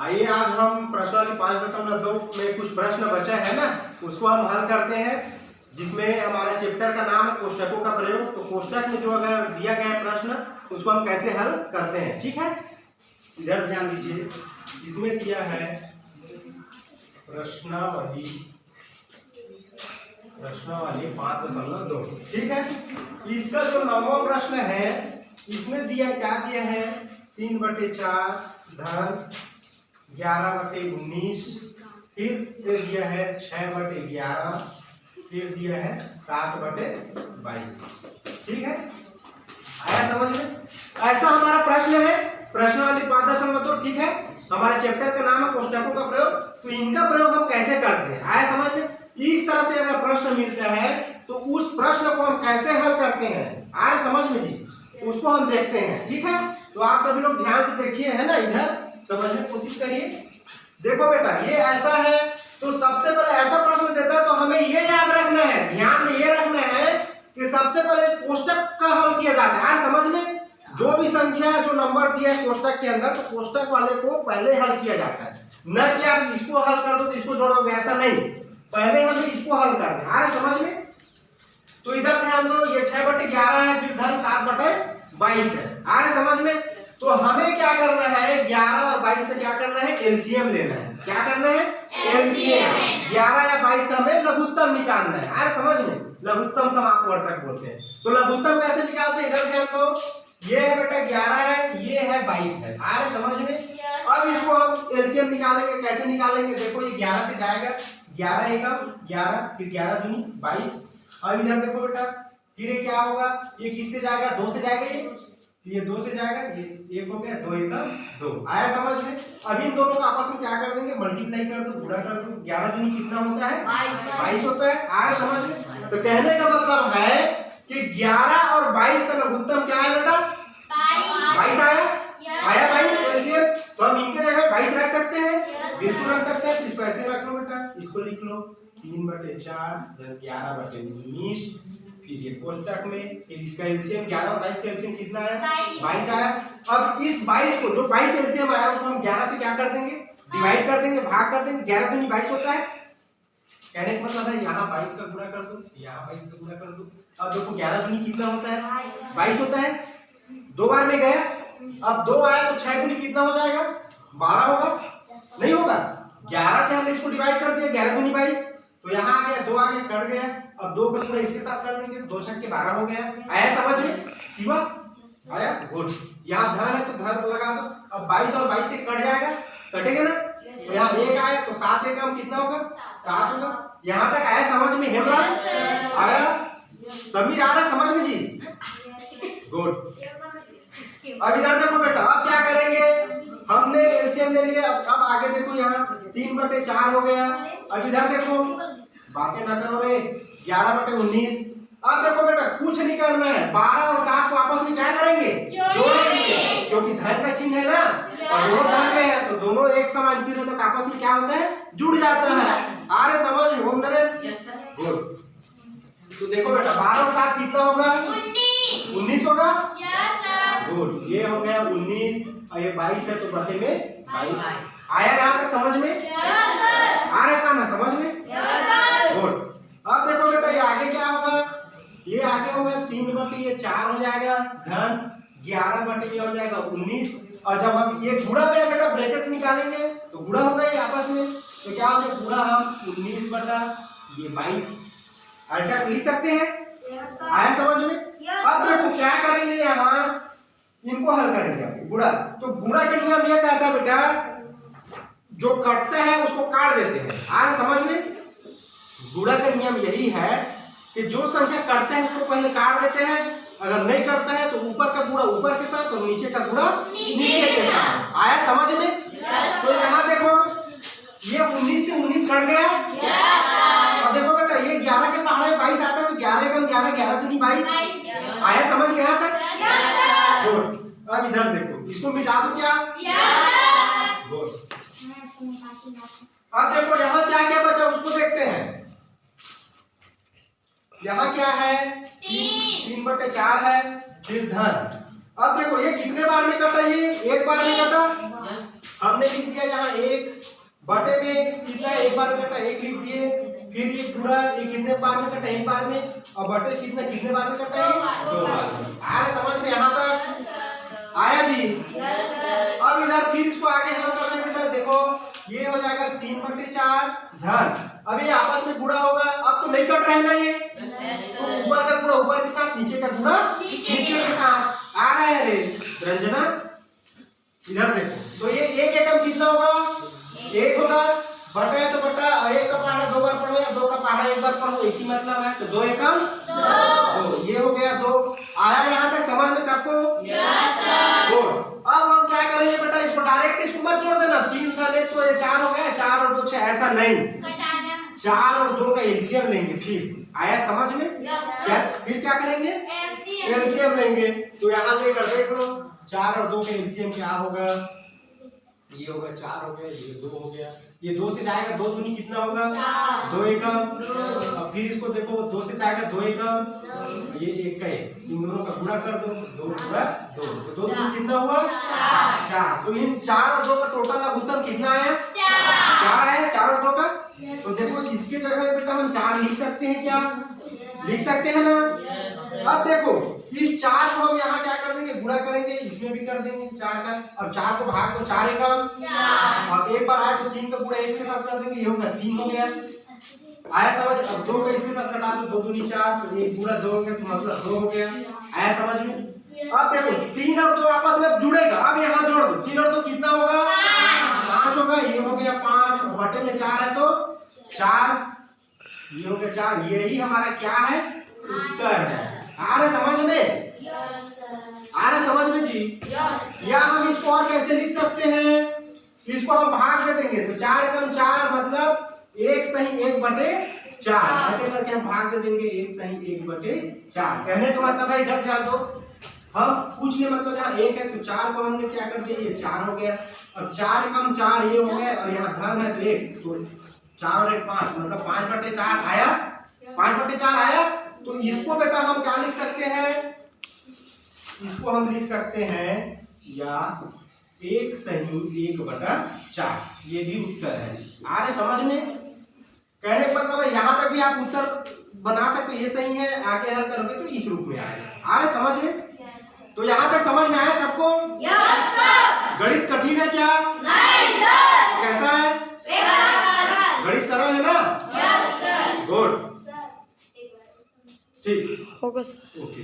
आइए आज हम प्रश्न वाली 5.2 में कुछ प्रश्न बचे हैं ना, उसको हम हल करते हैं, जिसमें हमारा चैप्टर का नाम है कोष्टकों का प्रयोग। तो कोष्टक में जो अगर दिया गया है प्रश्न उसको हम कैसे हल करते हैं, ठीक है। इधर ध्यान दीजिए, इसमें दिया है प्रश्नावली 5.2, ठीक है। इसका जो 9वां प्रश्न है इसमें क्या दिया है 3/4 धन 11/19, फिर दिया है 6/11, फिर दिया है 7/22, ठीक है। आया समझ में? ऐसा हमारा प्रश्न है, प्रश्नावली 5.2, ठीक है। हमारे चैप्टर का नाम है कोष्टकों का प्रयोग। तो इनका प्रयोग हम कैसे करते हैं, आया समझ में? इस तरह से अगर प्रश्न मिलता है तो उस प्रश्न को हम कैसे हल करते हैं, आया समझ में जी, उसको हम देखते हैं, ठीक है। तो आप सभी लोग ध्यान से देखिए, है ना, इधर समझने की कोशिश करिए। देखो बेटा, ये ऐसा है तो सबसे पहले ऐसा प्रश्न देता है तो हमें ये याद रखना है, ध्यान में ये रखना है कि सबसे पहले कोष्टक का हल किया जाता है। आज समझ में, जो भी संख्या जो नंबर दिया है कोष्टक के अंदर, तो कोष्टक वाले को पहले हल किया जाता है, न कि आप इसको हल कर दो तो इसको जोड़ोगे, ऐसा नहीं, पहले हमें इसको हल करना है। आज समझ में? तो इधर ध्यान दो, ये 6/11 है, फिर धन 7/22 है, आज समझ में? तो हमें क्या करना है, 11 और 22 का क्या करना है, एलसीएम लेना है। क्या करना है? एलसीएम। 11 या 22 का हमें लघुत्तम निकालना है, आज समझ में? लघुत्तम समापवर्तक बोलते हैं। तो लघुत्तम कैसे निकालते हैं, इधर ध्यान दो, ये है बेटा 11 है, ये है 22 है, आज समझ में? अब इसको हम एलसीएम निकालेंगे, कैसे निकालेंगे, देखो ये 11 से जाएगा, 11 एकम 11, फिर 11 दूनी 22। अब इधर देखो बेटा, फिर ये क्या होगा, ये किससे जाएगा, 2 से जाएगा, ये 2 से जाएगा, ये 1 हो गया, 2 एकम 2, आया समझ में? अब इन दोनों को आपस में क्या कर देंगे, मल्टीप्लाई कर दो, गुणा कर दो। 11 दूनी कितना होता है, 22 होता है, आया समझ में? तो कहने का मतलब है कि 11 और 22 का लघुत्तम क्या है बेटा, 22 आया, आया 22 एलसीएम। तो हम इनके जगह 22 रख सकते हैं, बिल्कुल रख सकते हैं। इसको ऐसे रख लो बेटा, इसको लिख लो 3/4 धन 11/19, फिर ये कोष्टक में, फिर इसका एलसीएम 11 और 22 का एलसीएम कितना है, 22 आया। अब इस 22 को, जो 22 एलसीएम आया उसको हम 11 से क्या कर देंगे, डिवाइड कर देंगे, भाग कर देंगे। 11 दूनी 22 होता है, कहने का मतलब है यहाँ 22 का गुणा कर दो, यहाँ 22 का गुणा कर दो। अब देखो 11 दूनी कितना होता है, 22 होता है, 2 बार में गया, अब 2 आया तो 6 दूनी कितना हो जाएगा, 12 होगा, नहीं होगा? 11 से हमने इसको डिवाइड कर दिया, 11 दूनी 22, तो यहाँ आ गया, 2 आगे कट गया, अब 2 का गुणा इसके साथ कर देंगे, 2 छक्के 12 हो गया, आया समझ में? शिवा आया, गुड। यहाँ धन है तो धन लगा दो, अब 22 और 22 से कट जाएगा, कटेगा ना, तो यहाँ 1 आया तो 7 एकम कितना होगा, 7 होगा। यहाँ तक आया समझ में, हेमराज आया, समीर आ रहा समझ में जी, गुड। अब इधर देखो बेटा, अब क्या करेंगे, हमने एलसीएम ले लिया, अब आगे देखो यहाँ 3/4 हो गया। अब इधर देखो, बातें ना करो रे, 11/19। अब देखो बेटा, कुछ नहीं करना है, 12 और 7 को आपस में क्या करेंगे, जोड़ेंगे, क्योंकि धन का चिन्ह है ना, और दोनों धन में है तो दोनों एक समान चिन्ह होता है, आपस में क्या होता है, जुड़ जाता है। आ रहे समझ में होम नरेश? गुड। तो देखो बेटा 12 और 7 कितना होगा, 19 होगा, गुड। ये हो गया 19 और ये 22 है, तो बटे में 22 आया। यहाँ तक समझ में आ रहा था ना, समझ में, गुड। अब देखो बेटा, ये आगे क्या होगा, ये आगे होगा 3/4 हो जाएगा, धन 11/ये हो जाएगा 19, और जब हम ये गुणा में बेटा ब्रैकेट निकालेंगे तो गुणा होगा ये आपस में, तो क्या होगा, गुणा हम 19/22 ऐसा लिख सकते हैं, आया समझ में? अब देखो क्या करेंगे, यहाँ इनको हल करेंगे गुणा। तो गुणा के नियम ये कहता है बेटा, जो कटते हैं उसको काट देते हैं, आज समझ में? गुणा का नियम यही है कि जो संख्या करते हैं उसको पहले काट देते हैं, अगर नहीं करता है तो ऊपर का गुणा ऊपर के साथ और नीचे का गुणा नीचे के साथ, आया समझ में? तो यहाँ देखो, ये 19 से 19 कट गया, और देखो बेटा ये 11 के पहाड़े 22 आता है, तो 11 एकम 11, 11 दूनी 22, आया समझ में? यहाँ तक गुड। अब इधर देखो, इसको मिटा दो क्या, गुड। अब देखो यहाँ क्या क्या बचा उसको देखते हैं, यहाँ क्या है, 3/4 है, फिर धन। अब देखो ये कितने बार में कटा, ये 1 बार में कटा, हमने लिख दिया यहाँ 1 बटे में कितना एक बार में कटा 1 लिख दिए, फिर ये पूरा ये कितने बार में कटा 1 बार में, और बटे कितने बार में कटा है 2 बार में। आ रहा समझ में यहाँ तक आया जी? अब इधर फिर इसको आगे हल करने बेटा देखो ये हो जाएगा 3/4 धन, अब ये आपस में गुणा होगा, अब तो नहीं कट रहा है ना ये, तो ऊपर का गुणा ऊपर के साथ नीचे का गुणा नीचे के साथ आ रहा है रे रंजना। इधर देखो तो ये एक एकम कितना होगा 1 होगा, बटा है तो बटा 1 का पहाड़ा 2 बार पढ़ो या 2 का पहाड़ा 1 बार पढ़ो एक ही मतलब है, तो 2 एकम 2, ये हो गया 2। आया यहाँ तक समझ में सबको? Yes sir. अब हम क्या करेंगे बेटा इसको डायरेक्ट इसको मत जोड़ देना, 3 का ले तो ये 4 हो गया, 4 और 2 6 ऐसा नहीं, 4 और 2 का एलसीएम लेंगे। फिर आया समझ में? क्या फिर क्या करेंगे एलसीएम लेंगे, तो यहाँ लेकर देख लो 4 और 2 का एलसीएम क्या होगा, ये होगा 4 हो गया, ये 2 हो गया, ये 2 से जाएगा 2 दूनी कितना होगा 2 एकम, अब फिर इसको देखो 2 से जाएगा 2 एकम, ये 1 का 1, इन दोनों का गुणा कर दो 2 गुणा 2, तो 2 दूनी कितना हुआ 4, तो इन 4 और 2 का टोटल लघुत्तम कितना आया 4 आया, 4 और 2 का। तो देखो इसके जगह पे बेटा हम 4 लिख सकते हैं, क्या लिख सकते हैं ना? अब देखो इस 4 को हम यहाँ क्या कर देंगे गुणा करेंगे, इसमें भी कर देंगे 4 का, अब 4 को भाग दो 4 एकम, अब एक बार आया तो 3 का गुणा 1 के साथ कर देंगे, ये होगा 3 हो गया। आया समझ? अब 2 का इसके साथ घटा दो 2 दूनी 4, तो 1 गुणा 2 हो गया, तो मतलब 2 हो गया। आया समझ में? अब देखो 3 और 2 आपस में जुड़ेगा, अब यहाँ जोड़ दो 3 और 2 कितना होगा 5 होगा, ये हो गया 5, बटे में 4 है तो 4, ये हो गया 4, यही हमारा क्या है उत्तर है। आ रहा समझ में? आ रहा समझ में जी? या हम इसको और कैसे लिख सकते हैं, इसको हम भाग दे देंगे, तो 4 एकम 4 मतलब 1 सही 1/4, ऐसे करके हम भाग दे देंगे 1 सही 1/4। कहने का मतलब है इधर ध्यान दो, हम पूछने मतलब यहाँ 1 है तो 4 को हमने क्या कर दिया ये 4 हो गया, अब 4 एकम 4 ये हो गया, और यहाँ धन है तो 1, तो 4 और 1 5 मतलब 5/4 आया, 5/4 आया। तो इसको बेटा हम क्या लिख सकते हैं, इसको हम लिख सकते हैं या 1 सही 1/4, ये भी उत्तर है। आ रहे समझ में? कहने का मतलब है यहाँ तक भी आप उत्तर बना सकते हो, ये सही है, आगे हल करोगे तो इस रूप में आएगा। आ रहे समझ में? तो यहाँ तक समझ में आया सबको? Yes sir. गणित कठिन है क्या? नहीं सर। कैसा है? गणित सरल है ना? Yes sir. गुड, ठीक होगा सर। ओके।